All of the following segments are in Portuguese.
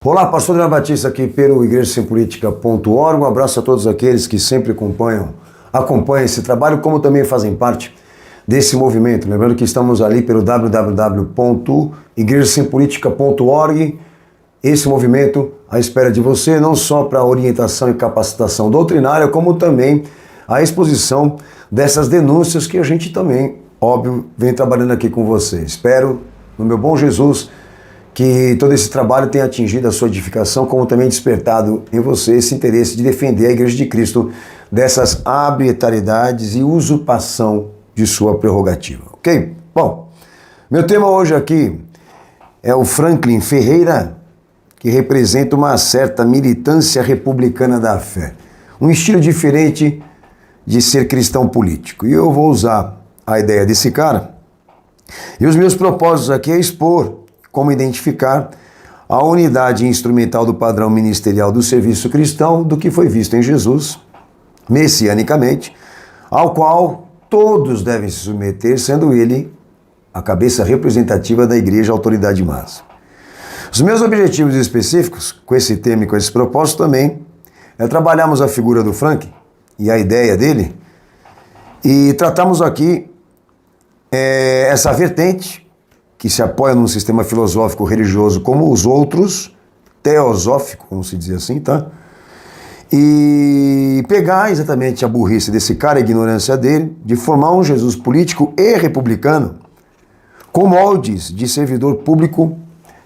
Olá, pastor Adriano Batista aqui pelo igrejasempolitica.org. Um abraço a todos aqueles que sempre acompanham esse trabalho, como também fazem parte desse movimento. Lembrando que estamos ali pelo www.igrejasempolitica.org. Esse movimento à espera de você, não só para orientação e capacitação doutrinária, como também a exposição dessas denúncias que a gente também, óbvio, vem trabalhando aqui com você. Espero, no meu bom Jesus, que todo esse trabalho tenha atingido a sua edificação, como também despertado em você esse interesse de defender a Igreja de Cristo dessas arbitrariedades e usurpação de sua prerrogativa, ok? Bom, meu tema hoje aqui é o Franklin Ferreira, que representa uma certa militância republicana da fé, um estilo diferente de ser cristão político. E eu vou usar a ideia desse cara, e os meus propósitos aqui é expor como identificar a unidade instrumental do padrão ministerial do serviço cristão do que foi visto em Jesus, messianicamente, ao qual todos devem se submeter, sendo ele a cabeça representativa da igreja, a autoridade máxima. Os meus objetivos específicos com esse tema e com esse propósito também é trabalharmos a figura do Franklin e a ideia dele e tratamos aqui essa vertente que se apoia num sistema filosófico religioso como os outros, teosófico, como se diz assim, tá? E pegar exatamente a burrice desse cara, a ignorância dele, de formar um Jesus político e republicano com moldes de servidor público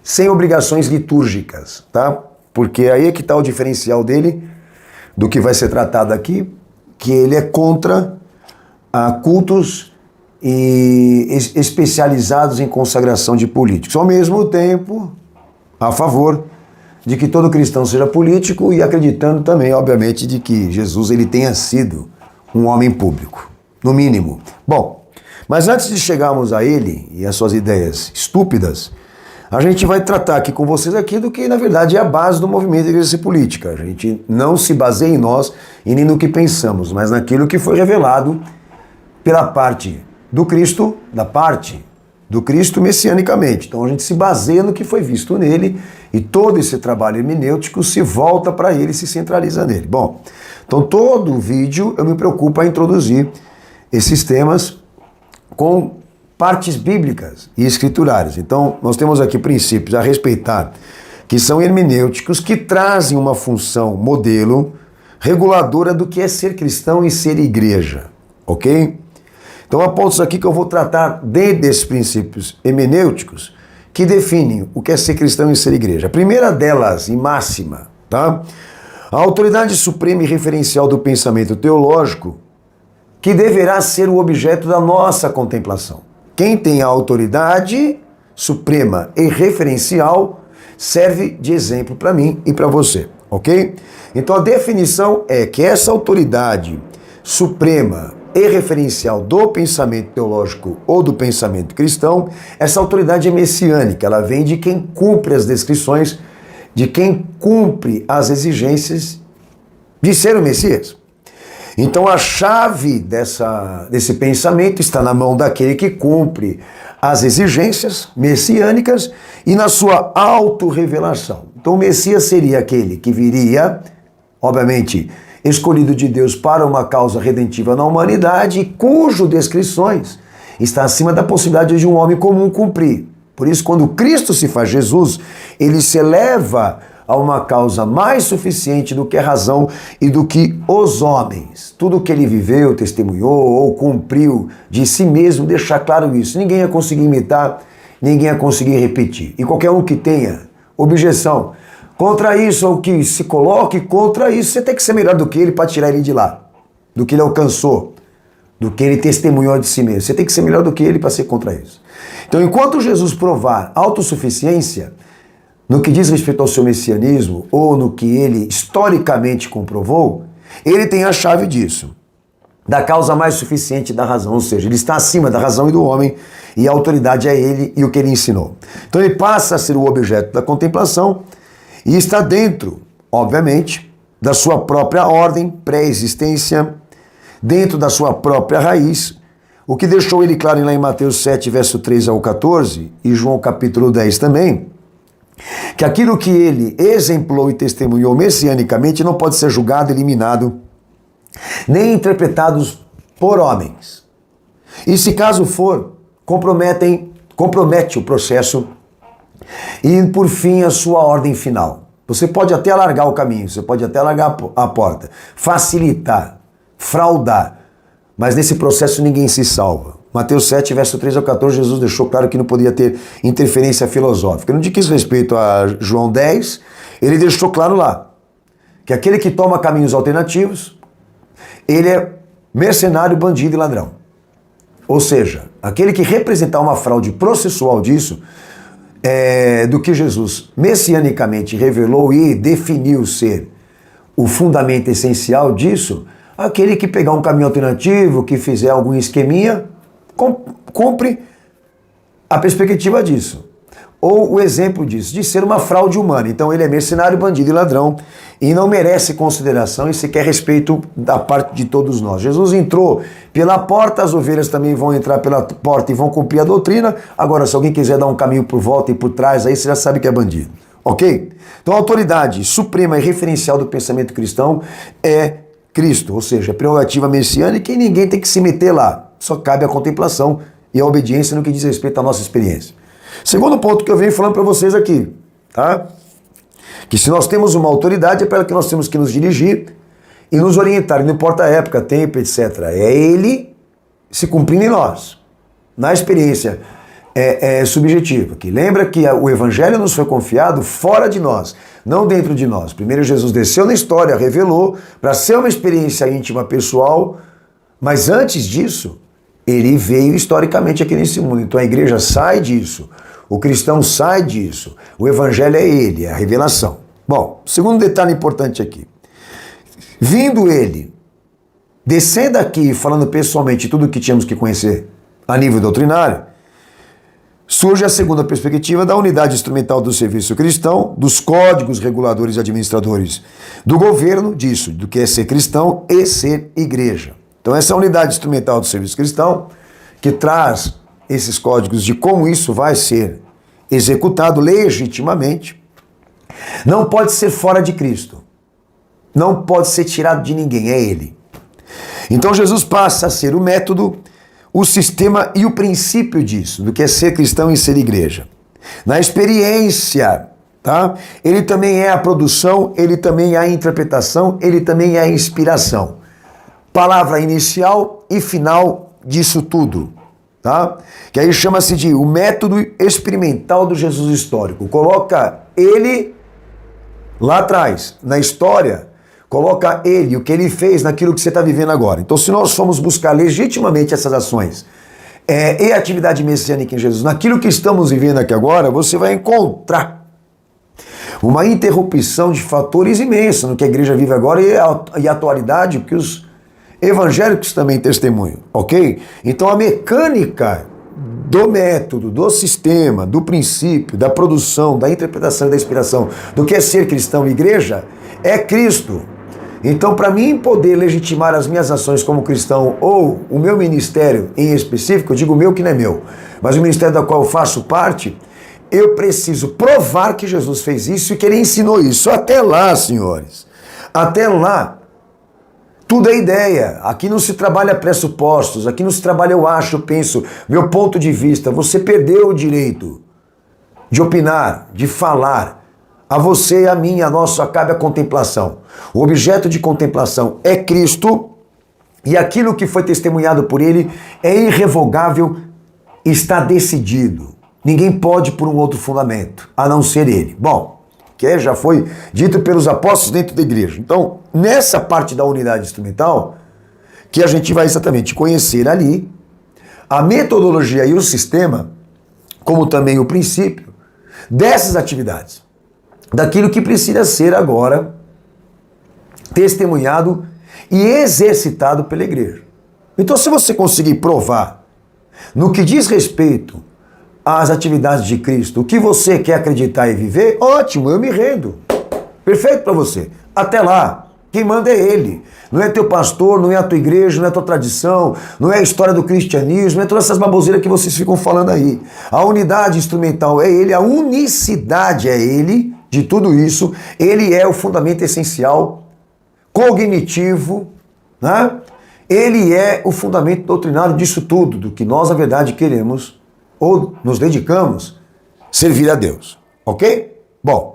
sem obrigações litúrgicas, tá? Porque aí é que está o diferencial dele, do que vai ser tratado aqui, que ele é contra cultos e especializados em consagração de políticos. Ao mesmo tempo, a favor de que todo cristão seja político e acreditando também, obviamente, de que Jesus ele tenha sido um homem público, no mínimo. Bom, mas antes de chegarmos a ele e as suas ideias estúpidas, a gente vai tratar aqui com vocês aqui do que, na verdade, é a base do movimento da igreja política. A gente não se baseia em nós e nem no que pensamos, mas naquilo que foi revelado pela parte do Cristo, da parte do Cristo messianicamente. Então a gente se baseia no que foi visto nele e todo esse trabalho hermenêutico se volta para ele e se centraliza nele. Bom, então todo vídeo eu me preocupo a introduzir esses temas com partes bíblicas e escriturárias. Então nós temos aqui princípios a respeitar que são hermenêuticos, que trazem uma função modelo reguladora do que é ser cristão e ser igreja, ok? Então há pontos aqui que eu vou tratar dentro desses princípios hermenêuticos que definem o que é ser cristão e ser igreja. A primeira delas, e máxima, tá? A autoridade suprema e referencial do pensamento teológico que deverá ser o objeto da nossa contemplação. Quem tem a autoridade suprema e referencial serve de exemplo para mim e para você, ok? Então a definição é que essa autoridade suprema e referencial do pensamento teológico ou do pensamento cristão, essa autoridade é messiânica, ela vem de quem cumpre as descrições, de quem cumpre as exigências de ser o Messias. Então a chave desse pensamento está na mão daquele que cumpre as exigências messiânicas e na sua autorrevelação. Então o Messias seria aquele que viria, obviamente, escolhido de Deus para uma causa redentiva na humanidade, cujo descrições está acima da possibilidade de um homem comum cumprir. Por isso, quando Cristo se faz Jesus, ele se eleva a uma causa mais suficiente do que a razão e do que os homens. Tudo que ele viveu, testemunhou ou cumpriu de si mesmo, deixar claro isso. Ninguém ia conseguir imitar, ninguém ia conseguir repetir. E qualquer um que tenha objeção contra isso, ou que se coloque contra isso, você tem que ser melhor do que ele para tirar ele de lá, do que ele alcançou, do que ele testemunhou de si mesmo. Você tem que ser melhor do que ele para ser contra isso. Então, enquanto Jesus provar autossuficiência no que diz respeito ao seu messianismo, ou no que ele historicamente comprovou, ele tem a chave disso, da causa mais suficiente da razão, ou seja, ele está acima da razão e do homem, e a autoridade é ele e o que ele ensinou. Então ele passa a ser o objeto da contemplação, e está dentro, obviamente, da sua própria ordem, pré-existência, dentro da sua própria raiz, o que deixou ele claro lá em Mateus 7, verso 3 ao 14, e João capítulo 10 também, que aquilo que ele exemplou e testemunhou messianicamente não pode ser julgado, eliminado, nem interpretados por homens. E se caso for, compromete o processo e, por fim, a sua ordem final. Você pode até alargar o caminho, você pode até alargar a porta, facilitar, fraudar, mas nesse processo ninguém se salva. Mateus 7, verso 3 ao 14, Jesus deixou claro que não podia ter interferência filosófica. No que diz respeito a João 10, ele deixou claro lá que aquele que toma caminhos alternativos, ele é mercenário, bandido e ladrão. Ou seja, aquele que representar uma fraude processual disso, do que Jesus messianicamente revelou e definiu ser o fundamento essencial disso, aquele que pegar um caminho alternativo, que fizer algum esqueminha, cumpre a perspectiva disso. Ou o exemplo disso, de ser uma fraude humana. Então ele é mercenário, bandido e ladrão e não merece consideração e sequer respeito da parte de todos nós. Jesus entrou pela porta, as ovelhas também vão entrar pela porta e vão cumprir a doutrina. Agora, se alguém quiser dar um caminho por volta e por trás, aí você já sabe que é bandido. Ok? Então a autoridade suprema e referencial do pensamento cristão é Cristo, ou seja, a prerrogativa messiânica e ninguém tem que se meter lá. Só cabe a contemplação e a obediência no que diz respeito à nossa experiência. Segundo ponto que eu venho falando para vocês aqui, tá? Que se nós temos uma autoridade é para ela que nós temos que nos dirigir e nos orientar, não importa a época, tempo, etc. É Ele se cumprindo em nós, na experiência subjetiva. Que lembra que o Evangelho nos foi confiado fora de nós, não dentro de nós. Primeiro Jesus desceu na história, revelou, para ser uma experiência íntima, pessoal, mas antes disso, ele veio historicamente aqui nesse mundo. Então a igreja sai disso, o cristão sai disso, o evangelho é ele, é a revelação. Bom, segundo detalhe importante aqui. Vindo ele, descendo aqui, falando pessoalmente tudo o que tínhamos que conhecer a nível doutrinário, surge a segunda perspectiva da unidade instrumental do serviço cristão, dos códigos reguladores e administradores do governo, disso, do que é ser cristão e ser igreja. Então essa unidade instrumental do serviço cristão, que traz esses códigos de como isso vai ser executado legitimamente, não pode ser fora de Cristo. Não pode ser tirado de ninguém, é Ele. Então Jesus passa a ser o método, o sistema e o princípio disso, do que é ser cristão e ser igreja. Na experiência, tá? Ele também é a produção, ele também é a interpretação, ele também é a inspiração. Palavra inicial e final disso tudo, tá? Que aí chama-se de o método experimental do Jesus histórico. Coloca ele lá atrás, na história, coloca ele, o que ele fez naquilo que você está vivendo agora. Então, se nós formos buscar legitimamente essas ações e a atividade messiânica em Jesus, naquilo que estamos vivendo aqui agora, você vai encontrar uma interrupção de fatores imensa no que a igreja vive agora e a atualidade, porque os evangélicos também testemunham, ok? Então a mecânica do método, do sistema, do princípio, da produção, da interpretação e da inspiração do que é ser cristão e igreja é Cristo. Então, para mim poder legitimar as minhas ações como cristão ou o meu ministério em específico, eu digo o meu que não é meu, mas o ministério da qual eu faço parte, eu preciso provar que Jesus fez isso e que ele ensinou isso. Até lá, senhores, até lá, tudo é ideia. Aqui não se trabalha pressupostos, aqui não se trabalha eu acho, eu penso, meu ponto de vista. Você perdeu o direito de opinar, de falar. A você e a mim, a nossa, cabe a contemplação. O objeto de contemplação é Cristo e aquilo que foi testemunhado por ele é irrevogável, está decidido. Ninguém pode por um outro fundamento, a não ser ele. Bom, que já foi dito pelos apóstolos dentro da igreja. Então, nessa parte da unidade instrumental, que a gente vai exatamente conhecer ali, a metodologia e o sistema, como também o princípio, dessas atividades, daquilo que precisa ser agora testemunhado e exercitado pela igreja. Então, se você conseguir provar, no que diz respeito às atividades de Cristo, o que você quer acreditar e viver, ótimo, eu me rendo. Perfeito para você. Até lá, Quem manda é ele. Não é teu pastor, não é a tua igreja, não é a tua tradição, não é a história do cristianismo, não é todas essas baboseiras que vocês ficam falando aí. A unidade instrumental é ele, a unicidade é ele, de tudo isso. Ele é o fundamento essencial, cognitivo, né? Ele é o fundamento doutrinário disso tudo, do que nós, na verdade, queremos ou nos dedicamos servir a Deus. Ok? Bom.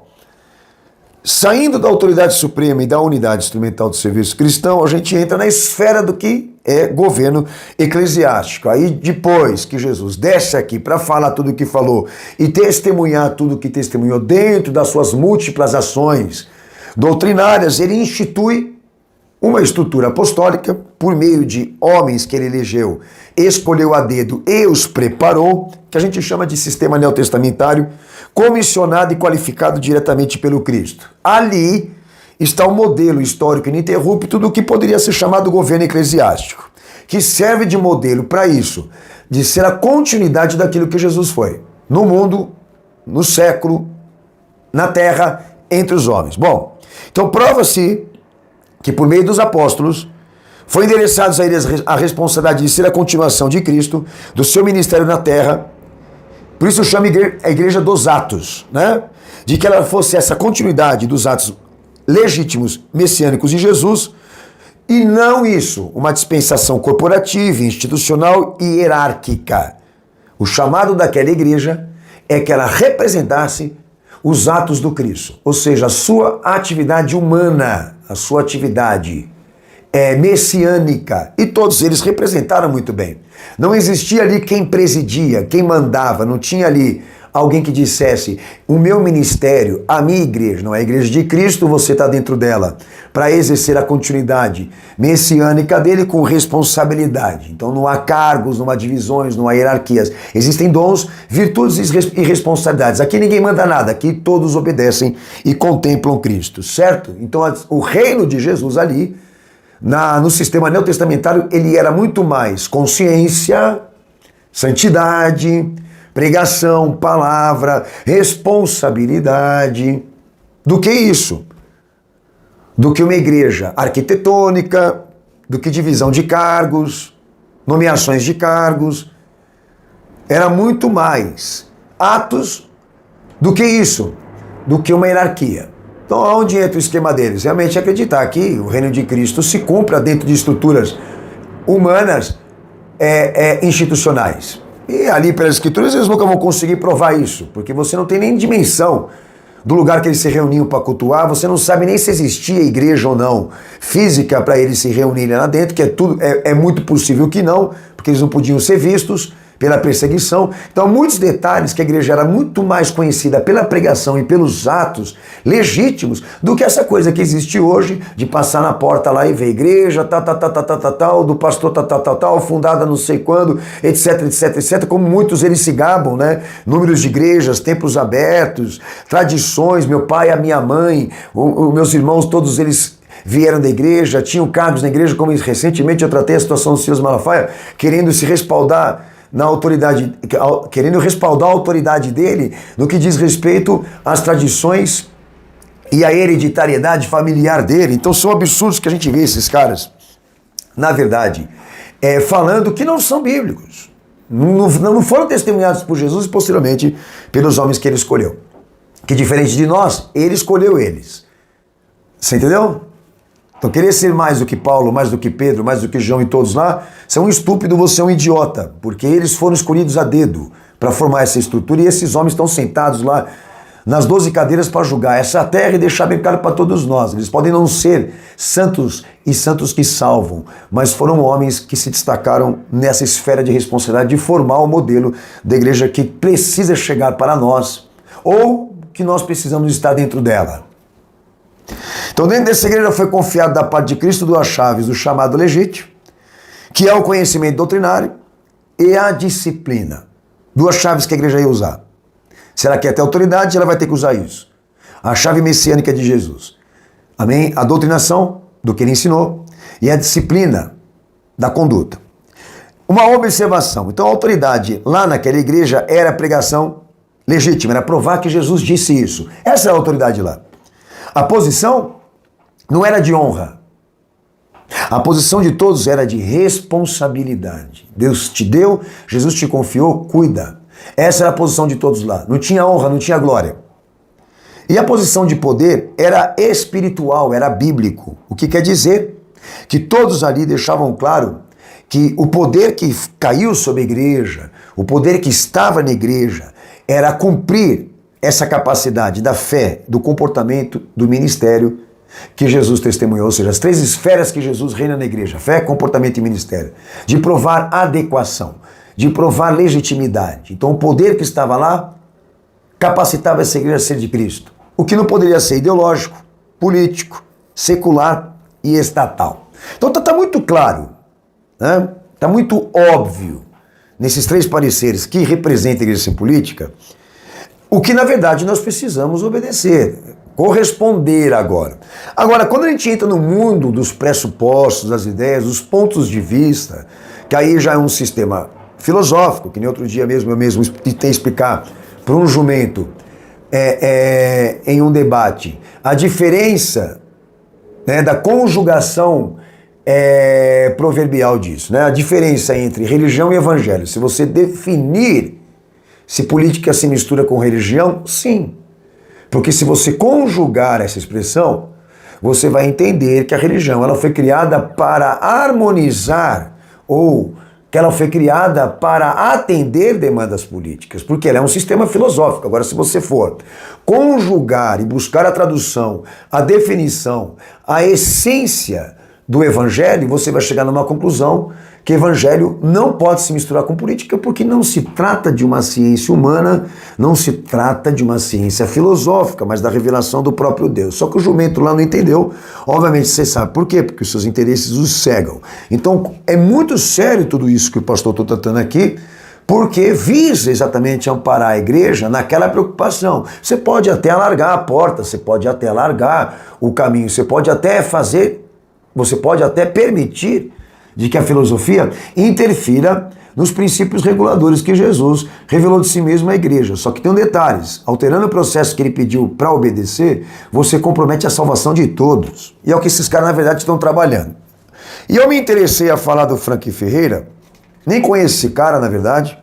Saindo da autoridade suprema e da unidade instrumental do serviço cristão, a gente entra na esfera do que é governo eclesiástico. Aí depois que Jesus desce aqui para falar tudo o que falou e testemunhar tudo o que testemunhou dentro das suas múltiplas ações doutrinárias, ele institui uma estrutura apostólica por meio de homens que ele elegeu, escolheu a dedo e os preparou, que a gente chama de sistema neotestamentário, comissionado e qualificado diretamente pelo Cristo. Ali está o modelo histórico ininterrupto do que poderia ser chamado governo eclesiástico, que serve de modelo para isso, de ser a continuidade daquilo que Jesus foi, no mundo, no século, na terra, entre os homens. Bom, então prova-se que por meio dos apóstolos foi endereçados a eles a responsabilidade de ser a continuação de Cristo, do seu ministério na terra. Por isso eu chamo a igreja dos atos, né? De que ela fosse essa continuidade dos atos legítimos messiânicos de Jesus, e não isso, uma dispensação corporativa, institucional e hierárquica. O chamado daquela igreja é que ela representasse os atos do Cristo, ou seja, a sua atividade humana, a sua atividade messiânica, e todos eles representaram muito bem. Não existia ali quem presidia, quem mandava, não tinha ali alguém que dissesse, o meu ministério, a minha igreja, não é a igreja de Cristo, você está dentro dela, para exercer a continuidade messiânica dele com responsabilidade. Então não há cargos, não há divisões, não há hierarquias. Existem dons, virtudes e responsabilidades. Aqui ninguém manda nada, aqui todos obedecem e contemplam Cristo, certo? Então o reino de Jesus ali, no sistema neotestamentário, ele era muito mais consciência, santidade, pregação, palavra, responsabilidade, do que isso? Do que uma igreja arquitetônica, do que divisão de cargos, nomeações de cargos. Era muito mais atos do que isso, do que uma hierarquia. Então, onde entra o esquema deles? Realmente acreditar que o reino de Cristo se cumpra dentro de estruturas humanas, institucionais. E ali pelas escrituras eles nunca vão conseguir provar isso, porque você não tem nem dimensão do lugar que eles se reuniam para cultuar, você não sabe nem se existia igreja ou não física para eles se reunirem lá dentro, que é muito possível que não, porque eles não podiam ser vistos pela perseguição. Então, muitos detalhes que a igreja era muito mais conhecida pela pregação e pelos atos legítimos do que essa coisa que existe hoje de passar na porta lá e ver igreja, tal, do pastor, tal, fundada não sei quando, etc, etc, etc, como muitos eles se gabam, né? Números de igrejas, templos abertos, tradições, meu pai, a minha mãe, os meus irmãos, todos eles vieram da igreja, tinham cargos na igreja, como recentemente eu tratei a situação do Silas Malafaia, querendo se respaldar na autoridade, querendo respaldar a autoridade dele no que diz respeito às tradições e à hereditariedade familiar dele. Então são absurdos que a gente vê esses caras, na verdade, falando que não são bíblicos. Não foram testemunhados por Jesus e posteriormente pelos homens que ele escolheu. Que diferente de nós, ele escolheu eles. Você entendeu? Então querer ser mais do que Paulo, mais do que Pedro, mais do que João e todos lá, você é um estúpido, você é um idiota, porque eles foram escolhidos a dedo para formar essa estrutura e esses homens estão sentados lá nas 12 cadeiras para julgar essa terra e deixar bem claro para todos nós. Eles podem não ser santos e santos que salvam, mas foram homens que se destacaram nessa esfera de responsabilidade de formar o modelo da igreja que precisa chegar para nós ou que nós precisamos estar dentro dela. Então dentro dessa igreja foi confiado da parte de Cristo duas chaves do chamado legítimo, que é o conhecimento doutrinário e a disciplina. Duas chaves que a igreja ia usar. Se ela quer ter autoridade, ela vai ter que usar isso. A chave messiânica de Jesus. Amém? A doutrinação do que ele ensinou e a disciplina da conduta. Uma observação. Então a autoridade lá naquela igreja era a pregação legítima, era provar que Jesus disse isso. Essa é a autoridade lá. A posição não era de honra. A posição de todos era de responsabilidade. Deus te deu, Jesus te confiou, cuida. Essa era a posição de todos lá. Não tinha honra, não tinha glória. E a posição de poder era espiritual, era bíblico. O que quer dizer que todos ali deixavam claro que o poder que caiu sobre a igreja, o poder que estava na igreja, era cumprir essa capacidade da fé, do comportamento, do ministério que Jesus testemunhou, ou seja, as 3 esferas que Jesus reina na igreja, fé, comportamento e ministério, de provar adequação, de provar legitimidade. Então o poder que estava lá capacitava essa igreja a ser de Cristo, o que não poderia ser ideológico, político, secular e estatal. Então está muito claro, né? Está muito óbvio nesses 3 pareceres que representam a igreja sem política, o que na verdade nós precisamos obedecer, corresponder agora. Agora, quando a gente entra no mundo dos pressupostos, das ideias, dos pontos de vista, que aí já é um sistema filosófico, que nem outro dia mesmo eu mesmo tentei explicar para um jumento em um debate, a diferença, né, da conjugação proverbial disso, né, a diferença entre religião e evangelho. Se você definir se política se mistura com religião, sim. Porque se você conjugar essa expressão, você vai entender que a religião ela foi criada para harmonizar ou que ela foi criada para atender demandas políticas, porque ela é um sistema filosófico. Agora, se você for conjugar e buscar a tradução, a definição, a essência do evangelho, você vai chegar numa conclusão que evangelho não pode se misturar com política, porque não se trata de uma ciência humana, não se trata de uma ciência filosófica, mas da revelação do próprio Deus. Só que o jumento lá não entendeu. Obviamente você sabe por quê? Porque os seus interesses os cegam. Então é muito sério tudo isso que o pastor está tratando aqui, porque visa exatamente amparar a igreja naquela preocupação. Você pode até alargar a porta, você pode até alargar o caminho, você pode até permitir de que a filosofia interfira nos princípios reguladores que Jesus revelou de si mesmo à igreja. Só que tem um detalhe, alterando o processo que ele pediu para obedecer, você compromete a salvação de todos. E é o que esses caras, na verdade, estão trabalhando. E eu me interessei a falar do Frank Ferreira, nem conheço esse cara, na verdade.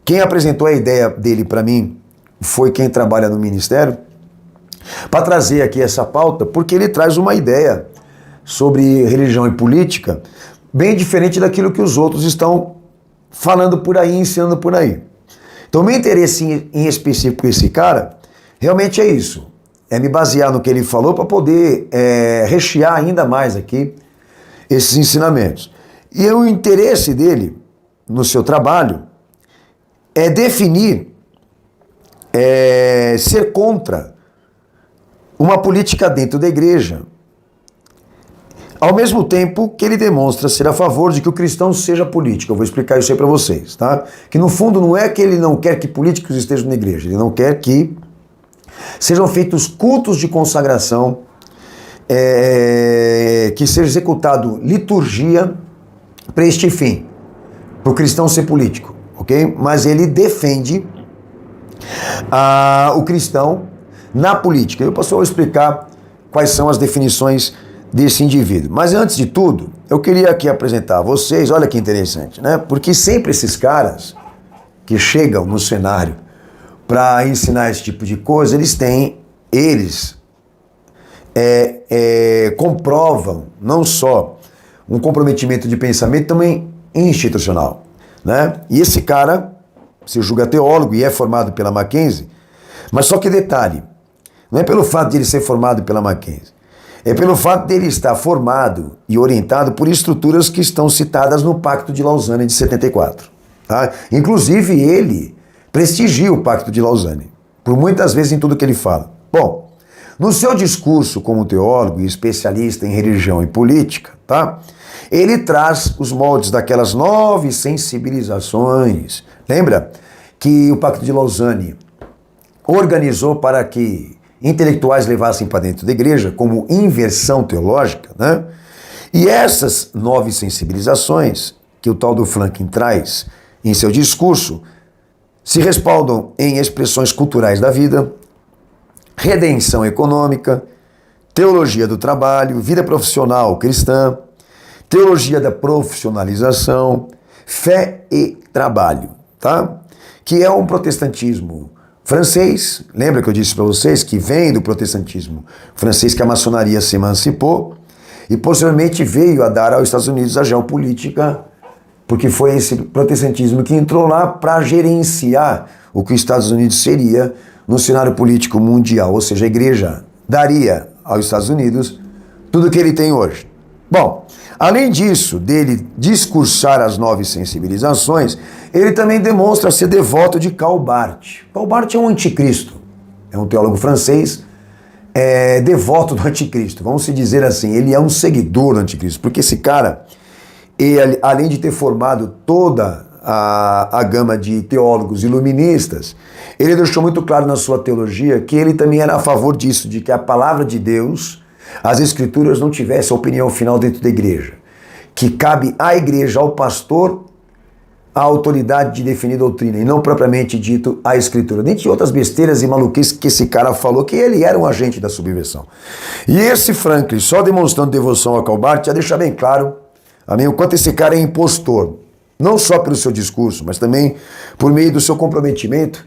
Quem apresentou a ideia dele para mim foi quem trabalha no ministério, para trazer aqui essa pauta, porque ele traz uma ideia sobre religião e política bem diferente daquilo que os outros estão falando por aí, ensinando por aí. Então, meu interesse em específico com esse cara, realmente é isso. É me basear no que ele falou para poder rechear ainda mais aqui esses ensinamentos. E o interesse dele, no seu trabalho, é definir, ser contra uma política dentro da igreja, ao mesmo tempo que ele demonstra ser a favor de que o cristão seja político. Eu vou explicar isso aí para vocês, tá? Que no fundo não é que ele não quer que políticos estejam na igreja, ele não quer que sejam feitos cultos de consagração, que seja executado liturgia para este fim, para o cristão ser político, ok? Mas ele defende o cristão na política. Eu passo a explicar quais são as definições desse indivíduo. Mas antes de tudo, eu queria aqui apresentar a vocês, olha que interessante, né? Porque sempre esses caras que chegam no cenário para ensinar esse tipo de coisa, eles comprovam não só um comprometimento de pensamento, também institucional, né? E esse cara se julga teólogo e é formado pela Mackenzie, mas só que detalhe, não é pelo fato de ele ser formado pela Mackenzie, é pelo fato dele estar formado e orientado por estruturas que estão citadas no Pacto de Lausanne de 74. Tá? Inclusive, ele prestigia o Pacto de Lausanne, por muitas vezes em tudo que ele fala. Bom, no seu discurso como teólogo e especialista em religião e política, tá? Ele traz os moldes daquelas 9 sensibilizações. Lembra que o Pacto de Lausanne organizou para que intelectuais levassem para dentro da igreja como inversão teológica, né? E essas 9 sensibilizações que o tal do Franklin traz em seu discurso se respaldam em expressões culturais da vida, redenção econômica, teologia do trabalho, vida profissional cristã, teologia da profissionalização, fé e trabalho, tá? Que é um protestantismo francês, lembra que eu disse para vocês que vem do protestantismo francês que a maçonaria se emancipou e posteriormente veio a dar aos Estados Unidos a geopolítica, porque foi esse protestantismo que entrou lá para gerenciar o que os Estados Unidos seria no cenário político mundial, ou seja, a igreja daria aos Estados Unidos tudo o que ele tem hoje. Bom, além disso, dele discursar as 9 sensibilizações, ele também demonstra ser devoto de Karl Barth. Karl Barth é um anticristo, é um teólogo francês, devoto do anticristo, vamos se dizer assim, ele é um seguidor do anticristo, porque esse cara, ele, além de ter formado toda a gama de teólogos iluministas, ele deixou muito claro na sua teologia que ele também era a favor disso, de que a palavra de Deus, as escrituras não tivessem a opinião final dentro da igreja, que cabe à igreja, ao pastor, a autoridade de definir doutrina, e não propriamente dito a escritura. Dentre outras besteiras e maluquices que esse cara falou, que ele era um agente da subversão. E esse Franklin, só demonstrando devoção a Karl Barth, já deixa bem claro, amém, o quanto esse cara é impostor, não só pelo seu discurso, mas também por meio do seu comprometimento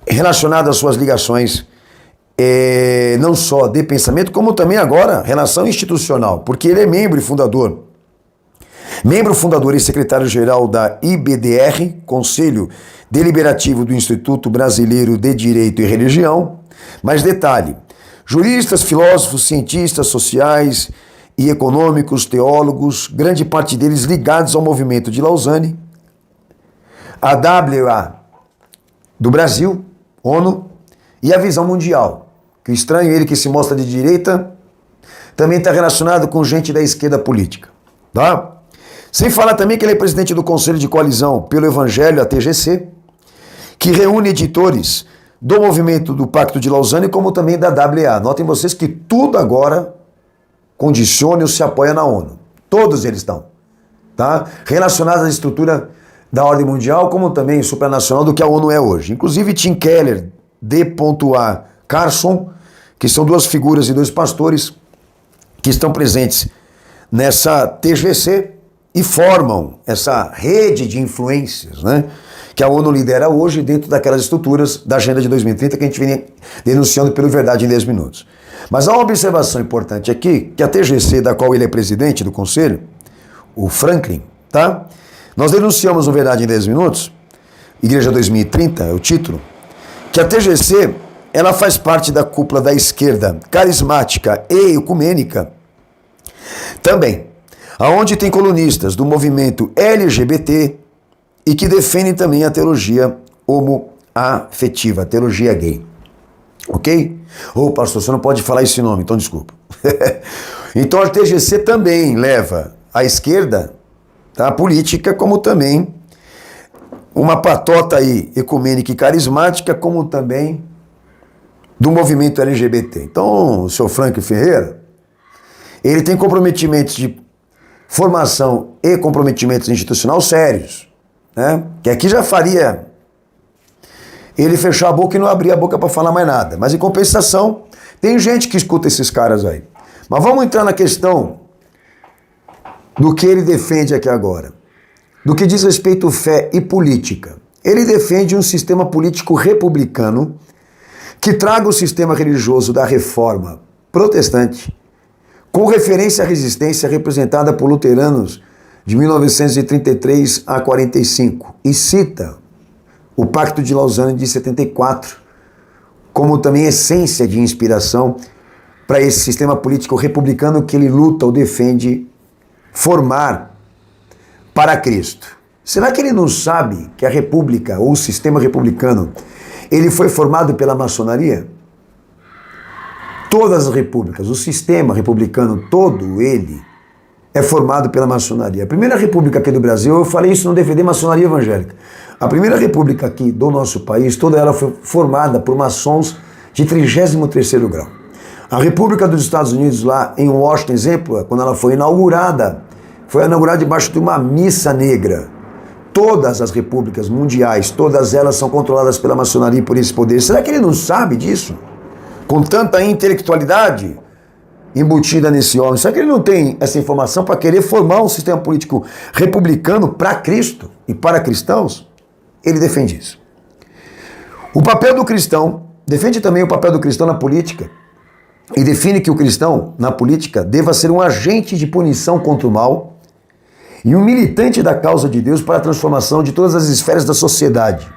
relacionado às suas ligações, não só de pensamento, como também agora relação institucional, porque ele é membro fundador e secretário-geral da IBDR, Conselho Deliberativo do Instituto Brasileiro de Direito e Religião. Mas detalhe, juristas, filósofos, cientistas sociais e econômicos, teólogos, grande parte deles ligados ao movimento de Lausanne, a WA do Brasil, ONU, e a visão mundial. Que estranho, ele que se mostra de direita, também está relacionado com gente da esquerda política, tá? Sem falar também que ele é presidente do Conselho de Coalizão pelo Evangelho, a TGC, que reúne editores do movimento do Pacto de Lausanne, como também da WA. Notem vocês que tudo agora condiciona ou se apoia na ONU. Todos eles estão, tá? Relacionados à estrutura da ordem mundial, como também supranacional do que a ONU é hoje. Inclusive Tim Keller, D.A. Carson, que são 2 figuras e 2 pastores que estão presentes nessa TGC e formam essa rede de influências, né, que a ONU lidera hoje dentro daquelas estruturas da Agenda de 2030 que a gente vem denunciando pelo Verdade em 10 Minutos. Mas há uma observação importante aqui, que a TGC, da qual ele é presidente do conselho, o Franklin, tá? Nós denunciamos no Verdade em 10 Minutos, Igreja 2030 é o título, que a TGC, ela faz parte da cúpula da esquerda carismática e ecumênica também, aonde tem colunistas do movimento LGBT e que defendem também a teologia homoafetiva, a teologia gay. Ok? Ô, pastor, você não pode falar esse nome, então desculpa. Então a TGC também leva à esquerda, tá, a política, como também uma patota aí ecumênica e carismática, como também do movimento LGBT. Então, o seu Frank Ferreira, ele tem comprometimentos de formação e comprometimentos institucional sérios, né? Que aqui já faria ele fechar a boca e não abrir a boca para falar mais nada. Mas em compensação, tem gente que escuta esses caras aí. Mas vamos entrar na questão do que ele defende aqui agora. Do que diz respeito à fé e política. Ele defende um sistema político republicano que traga o sistema religioso da reforma protestante, com referência à resistência representada por luteranos de 1933 a 45, e cita o Pacto de Lausanne de 74, como também essência de inspiração para esse sistema político republicano que ele luta ou defende formar para Cristo. Será que ele não sabe que a república ou o sistema republicano ele foi formado pela maçonaria? Todas as repúblicas, o sistema republicano todo ele é formado pela maçonaria. A primeira república aqui do Brasil, eu falei isso no DVD Maçonaria Evangélica. A primeira república aqui do nosso país, toda ela foi formada por maçons de 33º grau. A República dos Estados Unidos, lá em Washington, exemplo, quando ela foi inaugurada debaixo de uma missa negra. Todas as repúblicas mundiais, todas elas são controladas pela maçonaria e por esse poder. Será que ele não sabe disso? Com tanta intelectualidade, embutida nesse homem? Será que ele não tem essa informação para querer formar um sistema político republicano para Cristo e para cristãos? Ele defende isso. O papel do cristão, defende também o papel do cristão na política e define que o cristão na política deva ser um agente de punição contra o mal e um militante da causa de Deus para a transformação de todas as esferas da sociedade.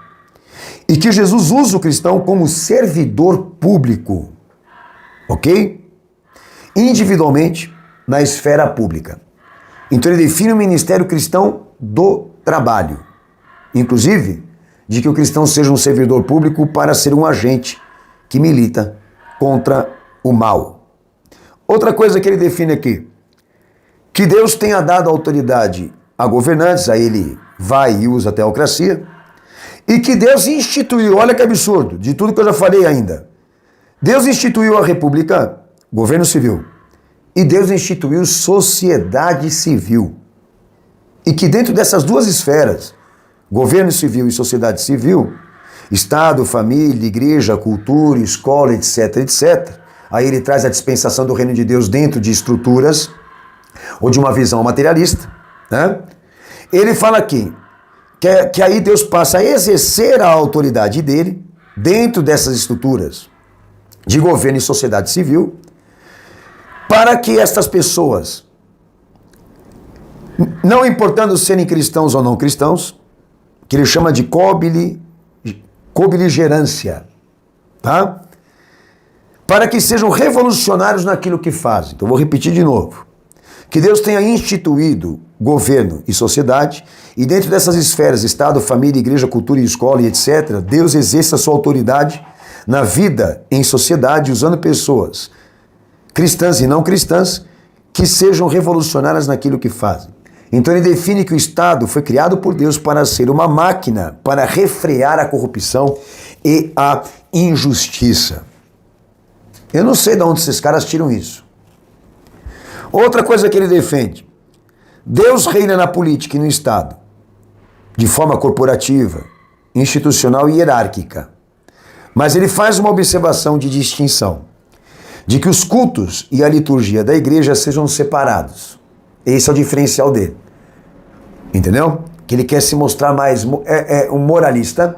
E que Jesus usa o cristão como servidor público, ok? Individualmente, na esfera pública. Então ele define o ministério cristão do trabalho. Inclusive, de que o cristão seja um servidor público para ser um agente que milita contra o mal. Outra coisa que ele define aqui, que Deus tenha dado autoridade a governantes, aí ele vai e usa a teocracia, e que Deus instituiu, olha que absurdo, de tudo que eu já falei ainda, Deus instituiu a república, governo civil, e Deus instituiu sociedade civil. E que dentro dessas duas esferas, governo civil e sociedade civil, Estado, família, igreja, cultura, escola, etc, etc. Aí ele traz a dispensação do reino de Deus dentro de estruturas ou de uma visão materialista, né? Ele fala aqui que aí Deus passa a exercer a autoridade dele dentro dessas estruturas de governo e sociedade civil para que estas pessoas, não importando serem cristãos ou não cristãos, que ele chama de cobeligerância, tá? Para que sejam revolucionários naquilo que fazem. Então, vou repetir de novo. Que Deus tenha instituído governo e sociedade, e dentro dessas esferas, Estado, família, igreja, cultura e escola e etc., Deus exerça a sua autoridade na vida em sociedade, usando pessoas cristãs e não cristãs que sejam revolucionárias naquilo que fazem. Então ele define que o Estado foi criado por Deus para ser uma máquina para refrear a corrupção e a injustiça. Eu não sei de onde esses caras tiram isso. Outra coisa que ele defende: Deus reina na política e no Estado de forma corporativa, institucional e hierárquica. Mas ele faz uma observação de distinção, de que os cultos e a liturgia da igreja sejam separados. Esse é o diferencial dele. Entendeu? Que ele quer se mostrar mais um moralista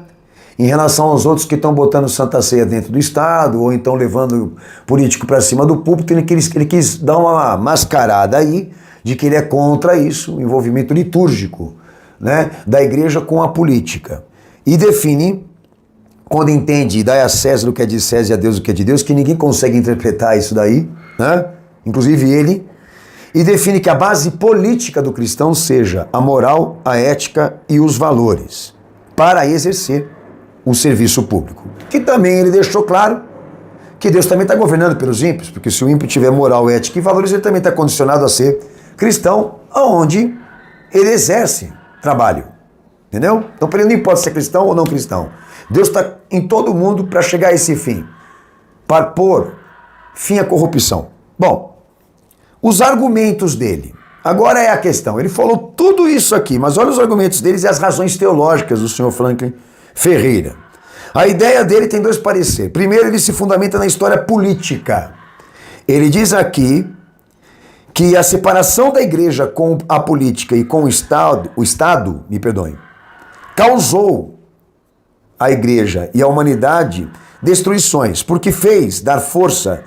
em relação aos outros que estão botando Santa Ceia dentro do Estado, ou então levando político para cima do púlpito. Ele quis dar uma mascarada aí de que ele é contra isso, o envolvimento litúrgico, né, da igreja com a política. E define, quando entende, dai a César o que é de César e a Deus o que é de Deus, que ninguém consegue interpretar isso daí, né? Inclusive ele, e define que a base política do cristão seja a moral, a ética e os valores, para exercer o serviço público. Que também ele deixou claro que Deus também está governando pelos ímpios, porque se o ímpio tiver moral, ética e valores, ele também está condicionado a ser cristão, aonde ele exerce trabalho. Entendeu? Então, para ele não importa se é cristão ou não cristão. Deus está em todo mundo para chegar a esse fim, para pôr fim à corrupção. Bom, os argumentos dele. Agora é a questão. Ele falou tudo isso aqui, mas olha os argumentos deles e as razões teológicas do senhor Franklin Ferreira. A ideia dele tem dois pareceres. Primeiro, ele se fundamenta na história política. Ele diz aqui que a separação da igreja com a política e com o Estado, causou à igreja e à humanidade destruições, porque fez dar força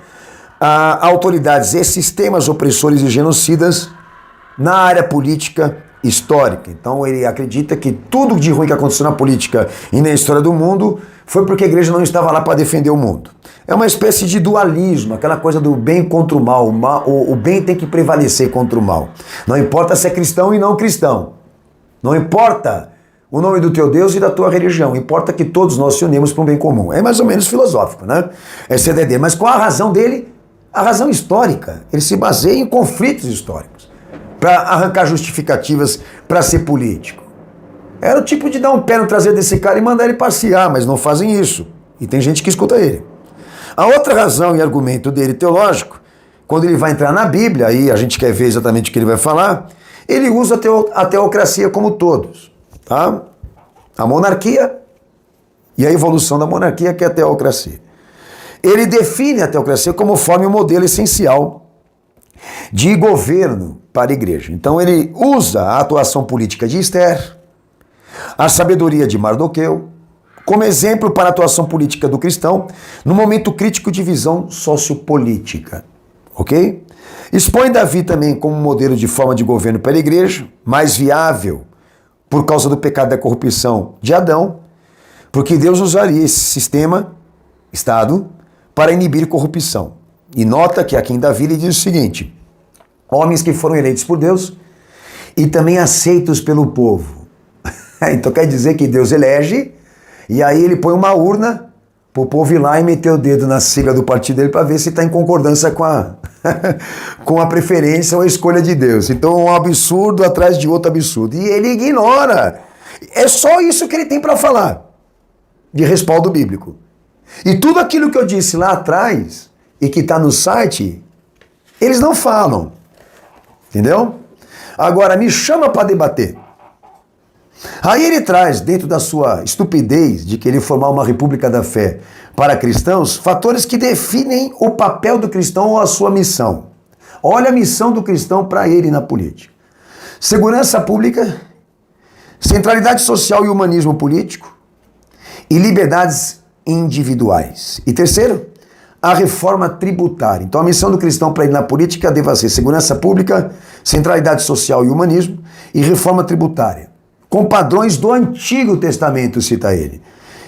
a autoridades e sistemas opressores e genocidas na área política histórica. Então ele acredita que tudo de ruim que aconteceu na política e na história do mundo foi porque a igreja não estava lá para defender o mundo. É uma espécie de dualismo, aquela coisa do bem contra o mal. O bem tem que prevalecer contra o mal. Não importa se é cristão e não cristão. Não importa o nome do teu Deus e da tua religião. Importa que todos nós se unimos para um bem comum. É mais ou menos filosófico, né? Essa ideia dele. Mas qual a razão dele? A razão histórica. Ele se baseia em conflitos históricos para arrancar justificativas para ser político. Era o tipo de dar um pé no traseiro desse cara e mandar ele passear, mas não fazem isso. E tem gente que escuta ele. A outra razão e argumento dele teológico, quando ele vai entrar na Bíblia, aí a gente quer ver exatamente o que ele vai falar, ele usa a teocracia como todos, tá? A monarquia e a evolução da monarquia, que é a teocracia. Ele define a teocracia como forma e um modelo essencial de governo para a igreja. Então ele usa a atuação política de Esther, a sabedoria de Mardoqueu, como exemplo para a atuação política do cristão no momento crítico de visão sociopolítica. Ok? Expõe Davi também como modelo de forma de governo para a igreja, mais viável por causa do pecado da corrupção de Adão, porque Deus usaria esse sistema, Estado, para inibir corrupção. E nota que aqui em Davi ele diz o seguinte: homens que foram eleitos por Deus e também aceitos pelo povo. Então quer dizer que Deus elege e aí ele põe uma urna para o povo ir lá e meter o dedo na sigla do partido dele para ver se está em concordância com a preferência ou a escolha de Deus. Então um absurdo atrás de outro absurdo. E ele ignora. É só isso que ele tem para falar de respaldo bíblico. E tudo aquilo que eu disse lá atrás e que está no site, eles não falam. Entendeu? Agora me chama para debater. Aí ele traz, dentro da sua estupidez de querer formar uma república da fé para cristãos, fatores que definem o papel do cristão ou a sua missão. Olha a missão do cristão para ele na política: segurança pública, centralidade social e humanismo político e liberdades individuais. E terceiro, a reforma tributária. Então a missão do cristão para ele na política deve ser segurança pública, centralidade social e humanismo e reforma tributária, com padrões do Antigo Testamento, cita ele.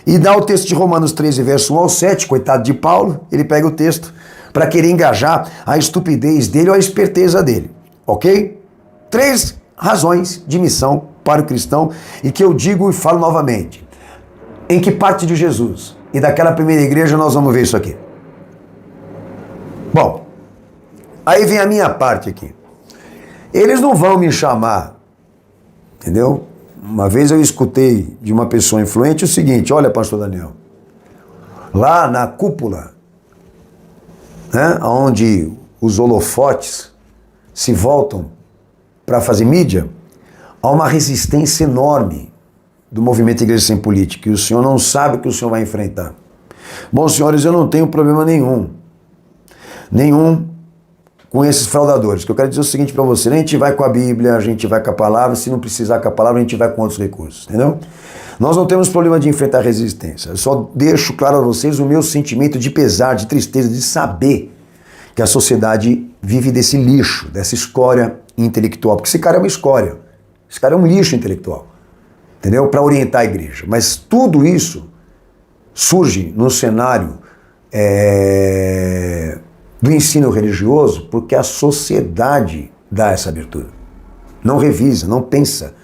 E dá o texto de Romanos 13, verso 1 ao 7, coitado de Paulo, ele pega o texto para querer engajar a estupidez dele ou a esperteza dele, ok? 3 razões de missão para o cristão e que eu digo e falo novamente. Em que parte de Jesus e daquela primeira igreja nós vamos ver isso aqui? Bom, aí vem a minha parte aqui. Eles não vão me chamar, entendeu? Uma vez eu escutei de uma pessoa influente o seguinte: olha, pastor Daniel, lá na cúpula, né, onde os holofotes se voltam para fazer mídia, há uma resistência enorme do movimento Igreja Sem Política, e o senhor não sabe o que o senhor vai enfrentar. Bom, senhores, eu não tenho problema nenhum com esses fraudadores. O que eu quero dizer é o seguinte para você: a gente vai com a Bíblia, a gente vai com a palavra, se não precisar com a palavra, a gente vai com outros recursos, entendeu? Nós não temos problema de enfrentar resistência. Eu só deixo claro a vocês o meu sentimento de pesar, de tristeza, de saber que a sociedade vive desse lixo, dessa escória intelectual, porque esse cara é uma escória, esse cara é um lixo intelectual, entendeu? Para orientar a igreja. Mas tudo isso surge no cenário do ensino religioso porque a sociedade dá essa abertura. Não revisa, não pensa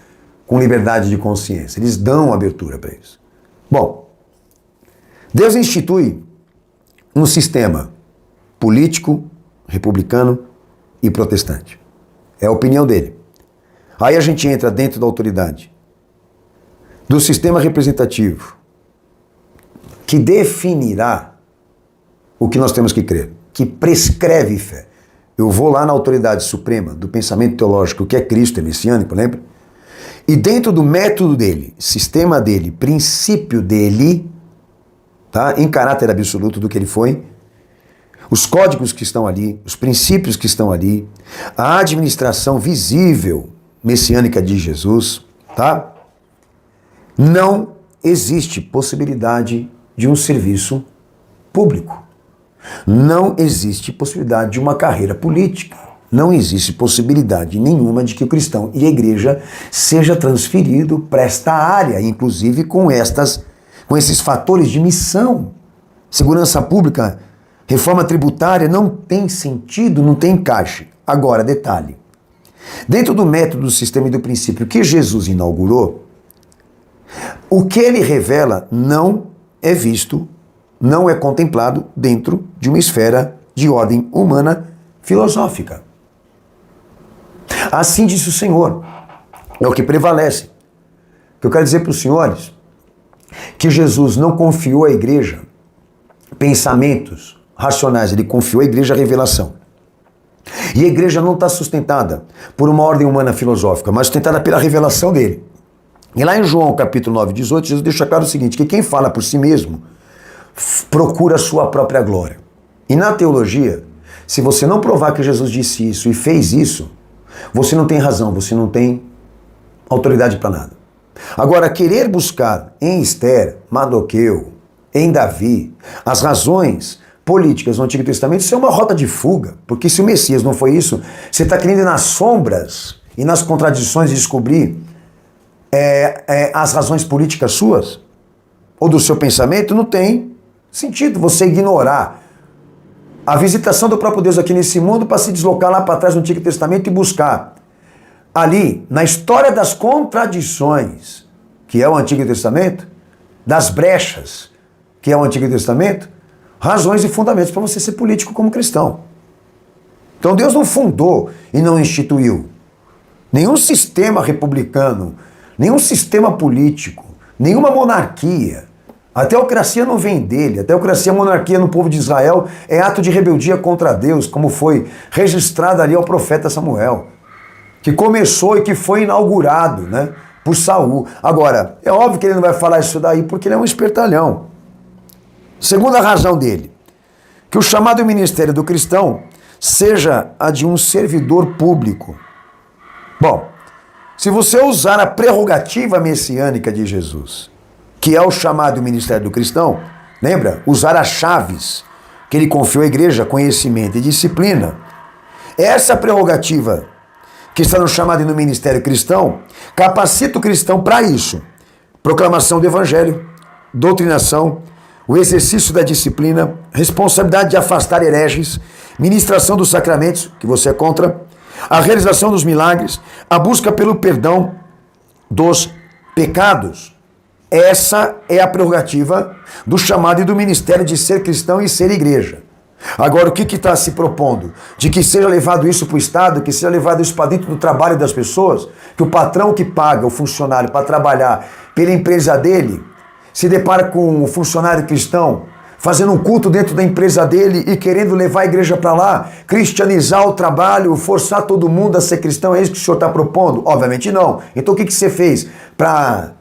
com liberdade de consciência. Eles dão abertura para isso. Bom, Deus institui um sistema político, republicano e protestante. É a opinião dele. Aí a gente entra dentro da autoridade do sistema representativo, que definirá o que nós temos que crer, que prescreve fé. Eu vou lá na autoridade suprema do pensamento teológico, que é Cristo, é messiânico, lembra? E dentro do método dele, sistema dele, princípio dele, tá? Em caráter absoluto do que ele foi, os códigos que estão ali, os princípios que estão ali, a administração visível messiânica de Jesus, tá? Não existe possibilidade de um serviço público. Não existe possibilidade de uma carreira política. Não existe possibilidade nenhuma de que o cristão e a igreja seja transferido para esta área, inclusive com esses fatores de missão. Segurança pública, reforma tributária, não tem sentido, não tem encaixe. Agora, detalhe. Dentro do método, do sistema e do princípio que Jesus inaugurou, o que ele revela não é visto, não é contemplado dentro de uma esfera de ordem humana filosófica. Assim disse o Senhor, é o que prevalece. O que eu quero dizer para os senhores, que Jesus não confiou à igreja pensamentos racionais, ele confiou à igreja a revelação. E a igreja não está sustentada por uma ordem humana filosófica, mas sustentada pela revelação dele. E lá em João capítulo 9, 18, Jesus deixa claro o seguinte, que quem fala por si mesmo procura a sua própria glória. E na teologia, Se você não provar que Jesus disse isso e fez isso, você não tem razão, você não tem autoridade para nada. Agora, querer buscar em Esther, Mardoqueu, em Davi, as razões políticas do Antigo Testamento, isso é uma rota de fuga, porque se o Messias não foi isso, você está querendo ir nas sombras e nas contradições de descobrir as razões políticas suas, ou do seu pensamento, não tem sentido você ignorar a visitação do próprio Deus aqui nesse mundo para se deslocar lá para trás no Antigo Testamento e buscar ali, na história das contradições, que é o Antigo Testamento, das brechas, que é o Antigo Testamento, razões e fundamentos para você ser político como cristão. Então Deus não fundou e não instituiu nenhum sistema republicano, nenhum sistema político, nenhuma monarquia. A teocracia não vem dele. A teocracia, a monarquia no povo de Israel é ato de rebeldia contra Deus, como foi registrado ali ao profeta Samuel, que começou e que foi inaugurado, né, por Saul. Agora, é óbvio que ele não vai falar isso daí porque ele é um espertalhão. Segunda razão dele, que o chamado ministério do cristão seja a de um servidor público. Bom, se você usar a prerrogativa messiânica de Jesus, que é o chamado ministério do cristão, lembra? Usar as chaves que ele confiou à igreja, conhecimento e disciplina. Essa prerrogativa que está no chamado e no ministério cristão, capacita o cristão para isso. Proclamação do evangelho, doutrinação, o exercício da disciplina, responsabilidade de afastar hereges, ministração dos sacramentos, que você é contra, a realização dos milagres, a busca pelo perdão dos pecados. Essa é a prerrogativa do chamado e do ministério de ser cristão e ser igreja. Agora, o que está se propondo? De que seja levado isso para o Estado, que seja levado isso para dentro do trabalho das pessoas, que o patrão que paga o funcionário para trabalhar pela empresa dele se depara com um funcionário cristão fazendo um culto dentro da empresa dele e querendo levar a igreja para lá, cristianizar o trabalho, forçar todo mundo a ser cristão. É isso que o senhor está propondo? Obviamente não. Então o que você fez para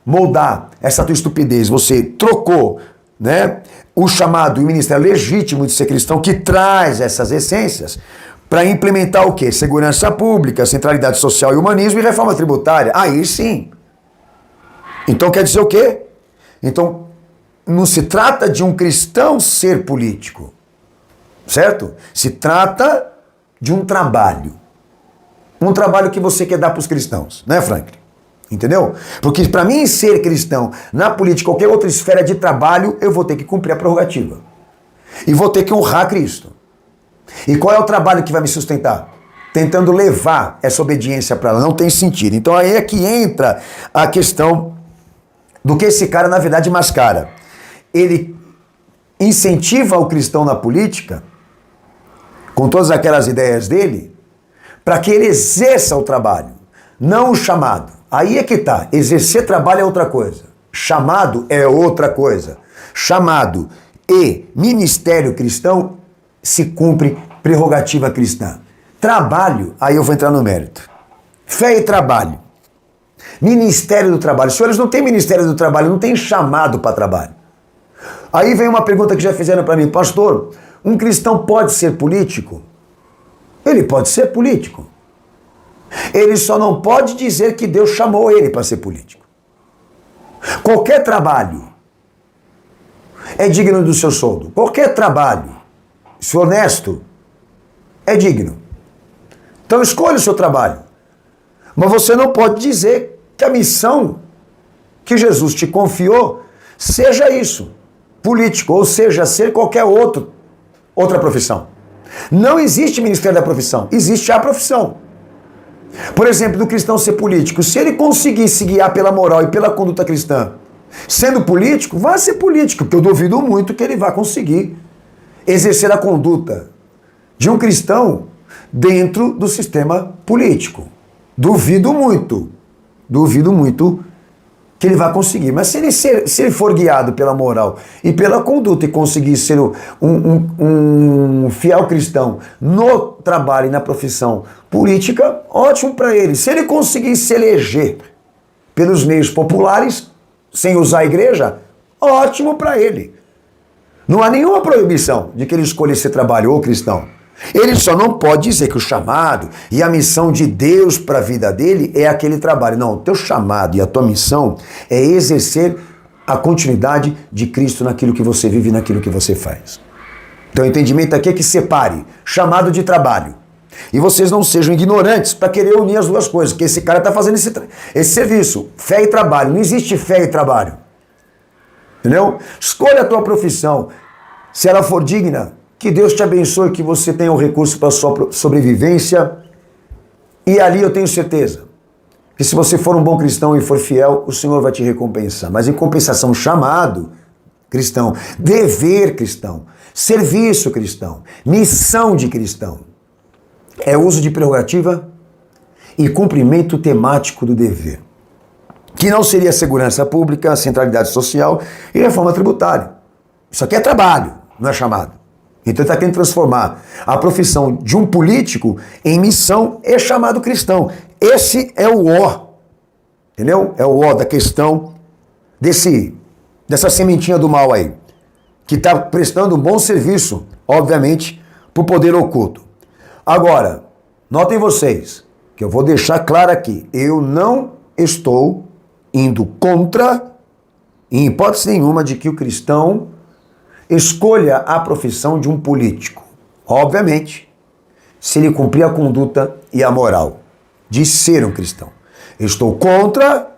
moldar essa tua estupidez? Você trocou, né, o chamado e o ministério legítimo de ser cristão, que traz essas essências, para implementar o quê? Segurança pública, centralidade social e humanismo e reforma tributária. Aí sim. Então quer dizer o quê? Então não se trata de um cristão ser político, certo? Se trata de um trabalho. Um trabalho que você quer dar para os cristãos, né, Franklin? Entendeu? Porque para mim ser cristão na política, qualquer outra esfera de trabalho, eu vou ter que cumprir a prerrogativa. E vou ter que honrar Cristo. E qual é o trabalho que vai me sustentar? Tentando levar essa obediência para ela. Não tem sentido. Então aí é que entra a questão do que esse cara na verdade mascara. Ele incentiva o cristão na política, com todas aquelas ideias dele, para que ele exerça o trabalho, não o chamado. Aí é que tá. Exercer trabalho é outra coisa. Chamado é outra coisa. Chamado e ministério cristão se cumpre prerrogativa cristã. Trabalho, aí eu vou entrar no mérito. Fé e trabalho. Ministério do trabalho. Senhores, não tem ministério do trabalho, não tem chamado para trabalho. Aí vem uma pergunta que já fizeram para mim. Pastor, um cristão pode ser político? Ele pode ser político. Ele só não pode dizer que Deus chamou ele para ser político. Qualquer trabalho é digno do seu soldo. Qualquer trabalho, se honesto, é digno. Então escolha o seu trabalho. Mas você não pode dizer que a missão que Jesus te confiou seja isso, político, ou seja, ser qualquer outra profissão. Não existe ministério da profissão, existe a profissão. Por exemplo, do cristão ser político, se ele conseguir se guiar pela moral e pela conduta cristã, sendo político, vai ser político, porque eu duvido muito que ele vá conseguir exercer a conduta de um cristão dentro do sistema político. Duvido muito que ele vai conseguir. Mas se ele for guiado pela moral e pela conduta e conseguir ser um fiel cristão no trabalho e na profissão política, ótimo para ele. Se ele conseguir se eleger pelos meios populares, sem usar a igreja, ótimo para ele. Não há nenhuma proibição de que ele escolha esse trabalho ou cristão. Ele só não pode dizer que o chamado e a missão de Deus para a vida dele é aquele trabalho. Não, o teu chamado e a tua missão é exercer a continuidade de Cristo naquilo que você vive e naquilo que você faz. Então o entendimento aqui é que separe chamado de trabalho. E vocês não sejam ignorantes para querer unir as duas coisas, porque esse cara está fazendo esse serviço, fé e trabalho. Não existe fé e trabalho. Entendeu? Escolha a tua profissão. Se ela for digna, que Deus te abençoe, que você tenha o recurso para a sua sobrevivência. E ali eu tenho certeza que se você for um bom cristão e for fiel, o Senhor vai te recompensar. Mas em compensação, chamado cristão, dever cristão, serviço cristão, missão de cristão, é uso de prerrogativa e cumprimento temático do dever. Que não seria segurança pública, centralidade social e reforma tributária. Isso aqui é trabalho, não é chamado. Então ele está querendo transformar a profissão de um político em missão e chamado cristão. Esse é o ó, entendeu? É o ó da questão dessa sementinha do mal aí, que está prestando um bom serviço, obviamente, para o poder oculto. Agora, notem vocês, que eu vou deixar claro aqui, eu não estou indo contra, em hipótese nenhuma, de que o cristão escolha a profissão de um político. Obviamente, se ele cumprir a conduta e a moral de ser um cristão. Eu estou contra,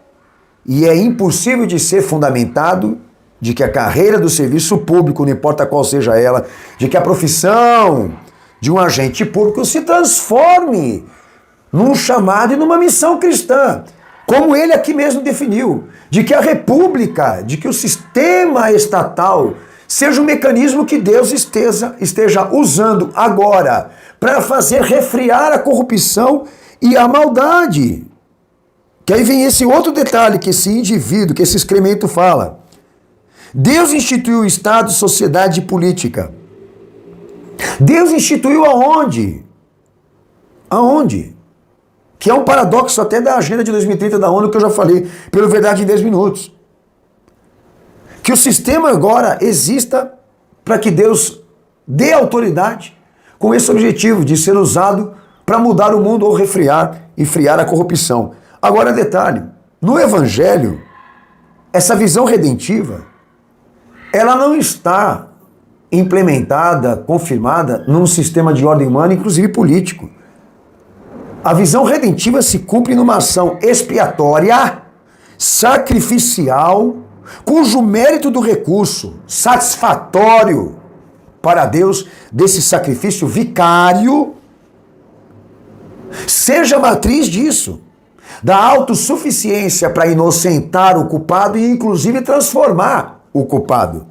e é impossível de ser fundamentado, de que a carreira do serviço público, não importa qual seja ela, de que a profissão de um agente público se transforme num chamado e numa missão cristã. Como ele aqui mesmo definiu, de que a república, de que o sistema estatal seja um mecanismo que Deus esteja usando agora para fazer refriar a corrupção e a maldade. Que aí vem esse outro detalhe que esse indivíduo, que esse excremento fala. Deus instituiu o Estado, sociedade e política. Deus instituiu aonde? Aonde? Que é um paradoxo até da Agenda de 2030 da ONU, que eu já falei, pelo Verdade em 10 minutos. Que o sistema agora exista para que Deus dê autoridade com esse objetivo de ser usado para mudar o mundo ou refriar e friar a corrupção. Agora, detalhe, no Evangelho, essa visão redentiva, ela não está implementada, confirmada num sistema de ordem humana, inclusive político. A visão redentiva se cumpre numa ação expiatória, sacrificial, cujo mérito do recurso satisfatório para Deus desse sacrifício vicário seja a matriz disso, da autossuficiência para inocentar o culpado e inclusive transformar o culpado,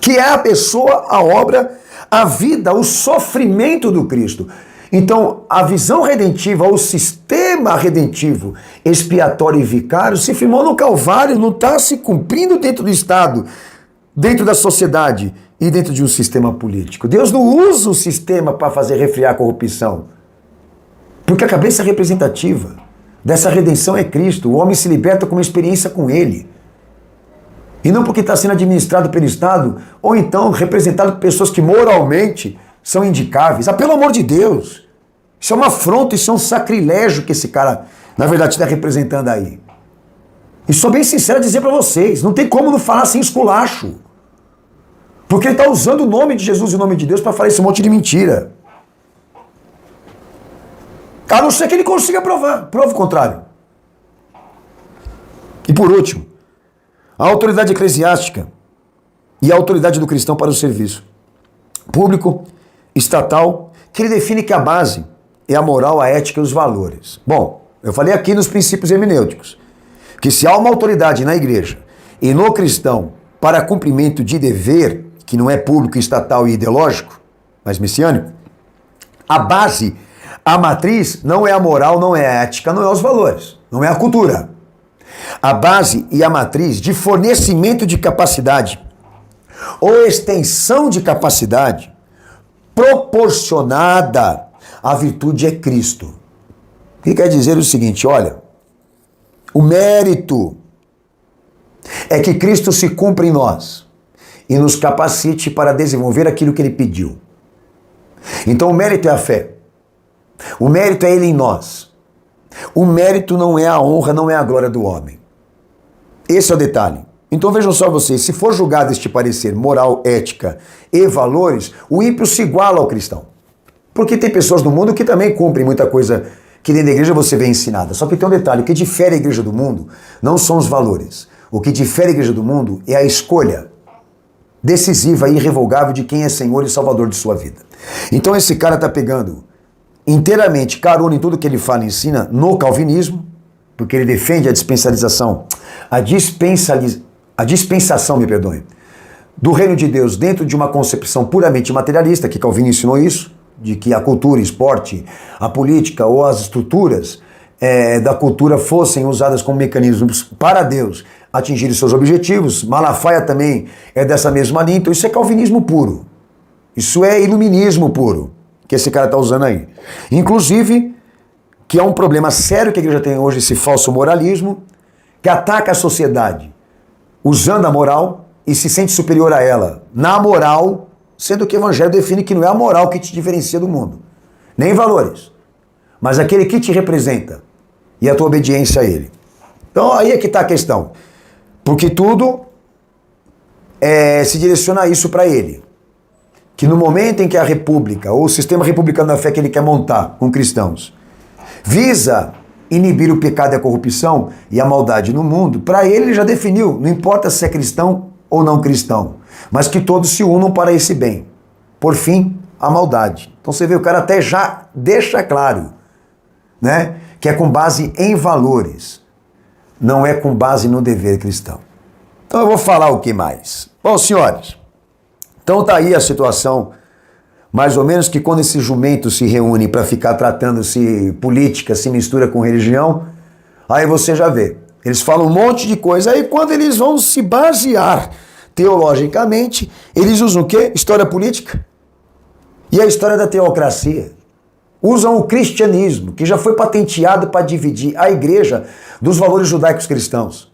que é a pessoa, a obra, a vida, o sofrimento do Cristo. Então, a visão redentiva, o sistema redentivo, expiatório e vicário se firmou no Calvário, não está se cumprindo dentro do Estado, dentro da sociedade e dentro de um sistema político. Deus não usa o sistema para fazer refriar a corrupção, porque a cabeça representativa dessa redenção é Cristo. O homem se liberta com uma experiência com Ele. E não porque está sendo administrado pelo Estado, ou então representado por pessoas que moralmente são indicáveis. Ah, pelo amor de Deus! Isso é uma afronta, isso é um sacrilégio que esse cara, na verdade, está representando aí. E sou bem sincero a dizer para vocês, não tem como não falar sem esculacho. Porque ele está usando o nome de Jesus e o nome de Deus para falar esse monte de mentira. A não ser que ele consiga provar. Prova o contrário. E por último, a autoridade eclesiástica e a autoridade do cristão para o serviço público, estatal, que ele define que a base é a moral, a ética e os valores. Bom, eu falei aqui nos princípios hermenêuticos, que se há uma autoridade na igreja e no cristão para cumprimento de dever, que não é público, estatal e ideológico, mas messiânico, a base, a matriz não é a moral, não é a ética, não é os valores, não é a cultura. A base e a matriz de fornecimento de capacidade ou extensão de capacidade proporcionada à virtude é Cristo. O que quer dizer o seguinte, olha, o mérito é que Cristo se cumpra em nós e nos capacite para desenvolver aquilo que Ele pediu. Então o mérito é a fé. O mérito é ele em nós. O mérito não é a honra, não é a glória do homem. Esse é o detalhe. Então vejam só vocês, se for julgado este parecer moral, ética e valores, o ímpio se iguala ao cristão. Porque tem pessoas no mundo que também cumprem muita coisa que dentro da igreja você vê ensinada. Só que tem um detalhe, o que difere a igreja do mundo não são os valores. O que difere a igreja do mundo é a escolha decisiva e irrevogável de quem é Senhor e Salvador de sua vida. Então esse cara está pegando inteiramente carona em tudo que ele fala e ensina no calvinismo, porque ele defende a dispensação, do reino de Deus dentro de uma concepção puramente materialista, que Calvino ensinou isso, de que a cultura, o esporte, a política ou as estruturas da cultura fossem usadas como mecanismos para Deus atingir os seus objetivos. Malafaia também é dessa mesma linha, então isso é calvinismo puro. Isso é iluminismo puro, que esse cara está usando aí. Inclusive, que é um problema sério que a igreja tem hoje, esse falso moralismo, que ataca a sociedade usando a moral e se sente superior a ela na moral, sendo que o evangelho define que não é a moral que te diferencia do mundo, nem valores, mas aquele que te representa e a tua obediência a ele. Então aí é que está a questão, porque tudo se direciona a isso para ele, que no momento em que a república, ou o sistema republicano da fé que ele quer montar com cristãos, visa inibir o pecado e a corrupção e a maldade no mundo, para ele já definiu, não importa se é cristão ou não cristão, mas que todos se unam para esse bem. Por fim, a maldade. Então você vê, o cara até já deixa claro, né, que é com base em valores, não é com base no dever cristão. Então eu vou falar o que mais? Bom, senhores, então tá aí a situação, mais ou menos, que quando esses jumentos se reúnem para ficar tratando se política, se mistura com religião, aí você já vê. Eles falam um monte de coisa, aí quando eles vão se basear teologicamente, eles usam o quê? História política. E a história da teocracia. Usam o cristianismo, que já foi patenteado para dividir a igreja dos valores judaicos cristãos.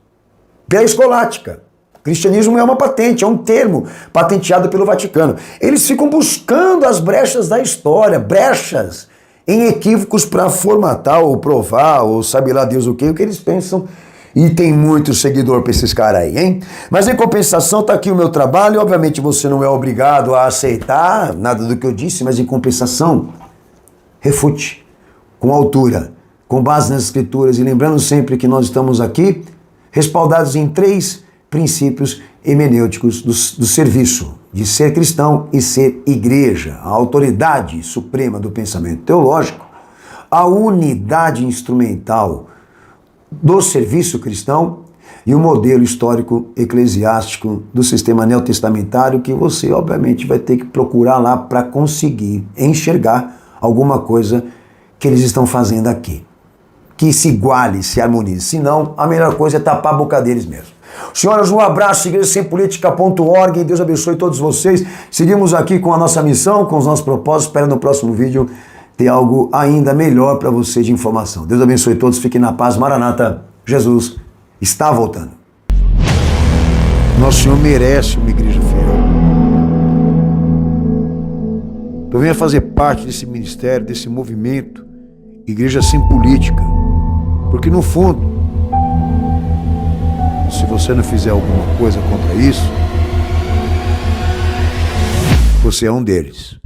Pela escolástica. O cristianismo é uma patente, é um termo patenteado pelo Vaticano. Eles ficam buscando as brechas da história, brechas em equívocos para formatar ou provar, ou sabe lá Deus o que eles pensam. E tem muito seguidor para esses caras aí, hein? Mas em compensação tá aqui o meu trabalho, obviamente você não é obrigado a aceitar nada do que eu disse, mas em compensação, refute com altura, com base nas escrituras, e lembrando sempre que nós estamos aqui respaldados em 3 princípios hermenêuticos do serviço, de ser cristão e ser igreja, a autoridade suprema do pensamento teológico, a unidade instrumental do serviço cristão e o modelo histórico eclesiástico do sistema neotestamentário, que você obviamente vai ter que procurar lá para conseguir enxergar alguma coisa que eles estão fazendo aqui, que se iguale, se harmonize. Senão, a melhor coisa é tapar a boca deles mesmo. Senhoras, um abraço, igrejasempolitica.org, Deus abençoe todos vocês. Seguimos aqui com a nossa missão, com os nossos propósitos. Espero no próximo vídeo ter algo ainda melhor para você de informação. Deus abençoe todos, fiquem na paz. Maranata, Jesus está voltando. Nosso Senhor merece uma igreja fiel. Então venha fazer parte desse ministério, desse movimento, Igreja Sem Política. Porque no fundo, se você não fizer alguma coisa contra isso, você é um deles.